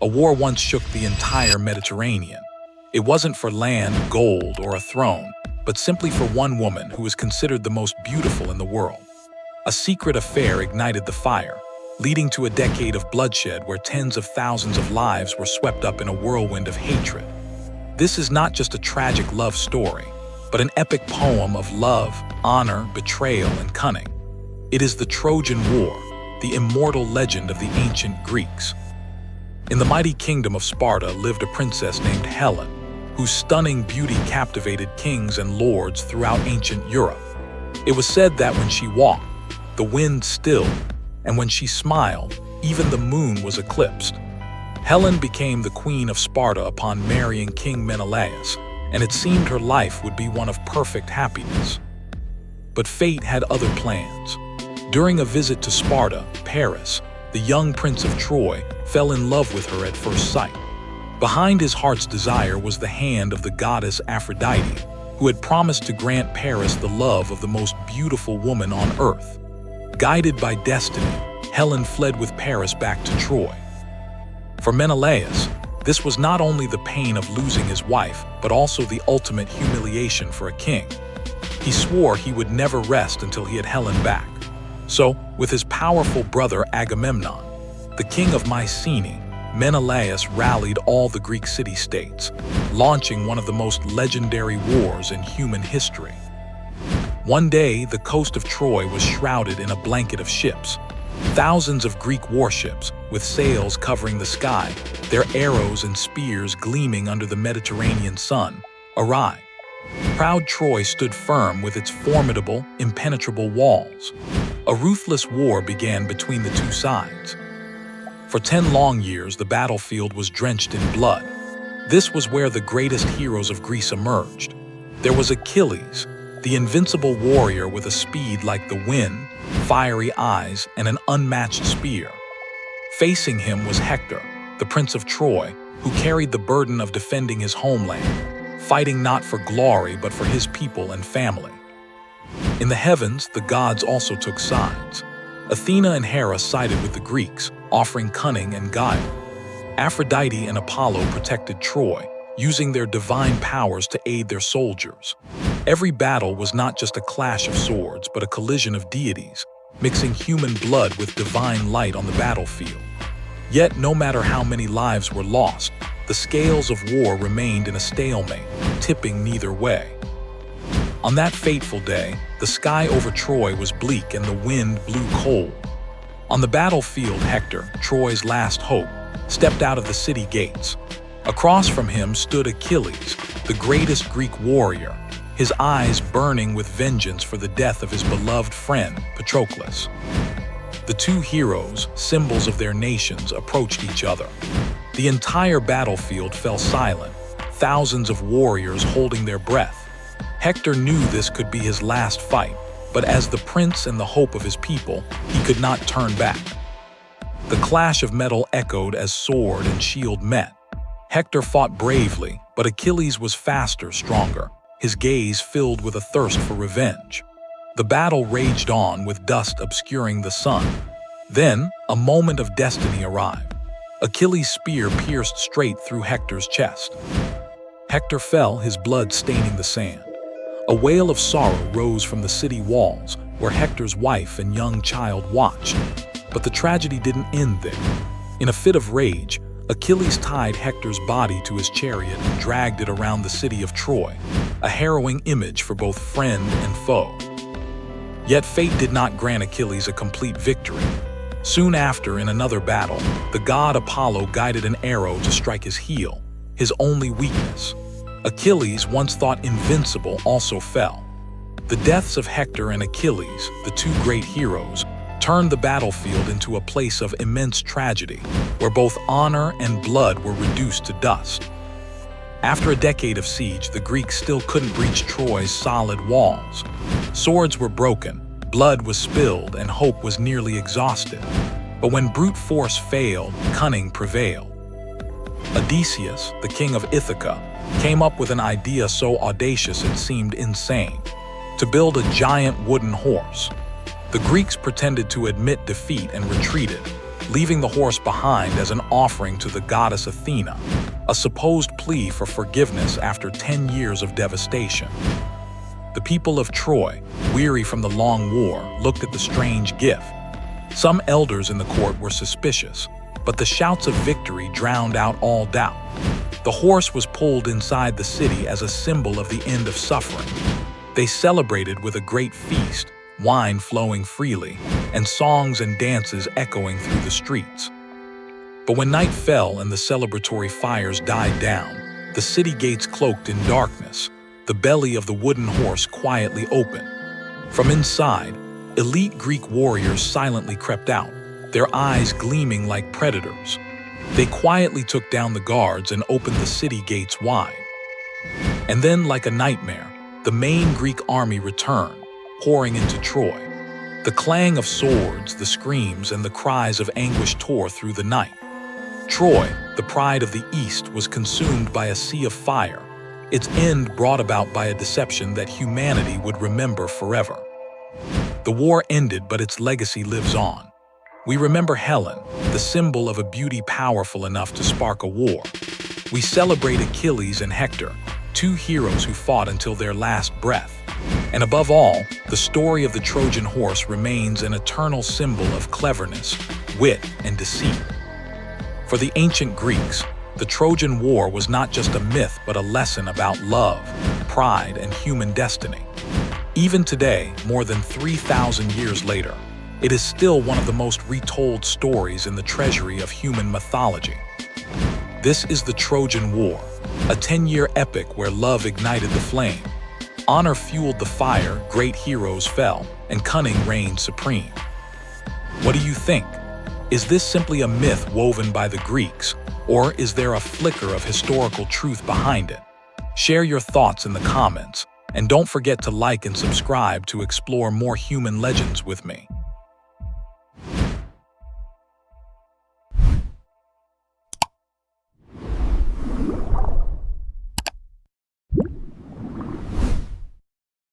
A war once shook the entire Mediterranean. It wasn't for land, gold, or a throne, but simply for one woman who was considered the most beautiful in the world. A secret affair ignited the fire, leading to a decade of bloodshed where tens of thousands of lives were swept up in a whirlwind of hatred. This is not just a tragic love story, but an epic poem of love, honor, betrayal, and cunning. It is the Trojan War, the immortal legend of the ancient Greeks. In the mighty kingdom of Sparta lived a princess named Helen, whose stunning beauty captivated kings and lords throughout ancient Europe. It was said that when she walked, the wind stilled, and when she smiled, even the moon was eclipsed. Helen became the queen of Sparta upon marrying King Menelaus, and it seemed her life would be one of perfect happiness. But fate had other plans. During a visit to Sparta, Paris, the young prince of Troy, fell in love with her at first sight. Behind his heart's desire was the hand of the goddess Aphrodite, who had promised to grant Paris the love of the most beautiful woman on earth. Guided by destiny, Helen fled with Paris back to Troy. For Menelaus, this was not only the pain of losing his wife, but also the ultimate humiliation for a king. He swore he would never rest until he had Helen back. So, with his powerful brother Agamemnon, the king of Mycenae, Menelaus rallied all the Greek city-states, launching one of the most legendary wars in human history. One day, the coast of Troy was shrouded in a blanket of ships. Thousands of Greek warships, with sails covering the sky, their arrows and spears gleaming under the Mediterranean sun, arrived. Proud Troy stood firm with its formidable, impenetrable walls. A ruthless war began between the two sides. For 10 long years, the battlefield was drenched in blood. This was where the greatest heroes of Greece emerged. There was Achilles, the invincible warrior with a speed like the wind, fiery eyes, and an unmatched spear. Facing him was Hector, the prince of Troy, who carried the burden of defending his homeland, fighting not for glory but for his people and family. In the heavens, the gods also took sides. Athena and Hera sided with the Greeks, offering cunning and guile. Aphrodite and Apollo protected Troy, using their divine powers to aid their soldiers. Every battle was not just a clash of swords, but a collision of deities, mixing human blood with divine light on the battlefield. Yet, no matter how many lives were lost, the scales of war remained in a stalemate, tipping neither way. On that fateful day, the sky over Troy was bleak and the wind blew cold. On the battlefield, Hector, Troy's last hope, stepped out of the city gates. Across from him stood Achilles, the greatest Greek warrior, his eyes burning with vengeance for the death of his beloved friend, Patroclus. The two heroes, symbols of their nations, approached each other. The entire battlefield fell silent, thousands of warriors holding their breath. Hector knew this could be his last fight, but as the prince and the hope of his people, he could not turn back. The clash of metal echoed as sword and shield met. Hector fought bravely, but Achilles was faster, stronger, his gaze filled with a thirst for revenge. The battle raged on with dust obscuring the sun. Then, a moment of destiny arrived. Achilles' spear pierced straight through Hector's chest. Hector fell, his blood staining the sand. A wail of sorrow rose from the city walls, where Hector's wife and young child watched. But the tragedy didn't end there. In a fit of rage, Achilles tied Hector's body to his chariot and dragged it around the city of Troy, a harrowing image for both friend and foe. Yet fate did not grant Achilles a complete victory. Soon after, in another battle, the god Apollo guided an arrow to strike his heel, his only weakness. Achilles, once thought invincible, also fell. The deaths of Hector and Achilles, the two great heroes, turned the battlefield into a place of immense tragedy, where both honor and blood were reduced to dust. After a decade of siege, the Greeks still couldn't breach Troy's solid walls. Swords were broken, blood was spilled, and hope was nearly exhausted. But when brute force failed, cunning prevailed. Odysseus, the king of Ithaca, came up with an idea so audacious it seemed insane: to build a giant wooden horse. The Greeks pretended to admit defeat and retreated, leaving the horse behind as an offering to the goddess Athena, a supposed plea for forgiveness after 10 years of devastation. The people of Troy, weary from the long war, looked at the strange gift. Some elders in the court were suspicious, but the shouts of victory drowned out all doubt. The horse was pulled inside the city as a symbol of the end of suffering. They celebrated with a great feast, wine flowing freely, and songs and dances echoing through the streets. But when night fell and the celebratory fires died down, the city gates cloaked in darkness, the belly of the wooden horse quietly opened. From inside, elite Greek warriors silently crept out, their eyes gleaming like predators. They quietly took down the guards and opened the city gates wide. And then, like a nightmare, the main Greek army returned, pouring into Troy. The clang of swords, the screams, and the cries of anguish tore through the night. Troy, the pride of the East, was consumed by a sea of fire, its end brought about by a deception that humanity would remember forever. The war ended, but its legacy lives on. We remember Helen, the symbol of a beauty powerful enough to spark a war. We celebrate Achilles and Hector, two heroes who fought until their last breath. And above all, the story of the Trojan horse remains an eternal symbol of cleverness, wit, and deceit. For the ancient Greeks, the Trojan War was not just a myth but a lesson about love, pride, and human destiny. Even today, more than 3,000 years later, it is still one of the most retold stories in the treasury of human mythology. This is the Trojan War, a 10-year epic where love ignited the flame, honor fueled the fire, great heroes fell, and cunning reigned supreme. What do you think? Is this simply a myth woven by the Greeks, or is there a flicker of historical truth behind it? Share your thoughts in the comments, and don't forget to like and subscribe to explore more human legends with me.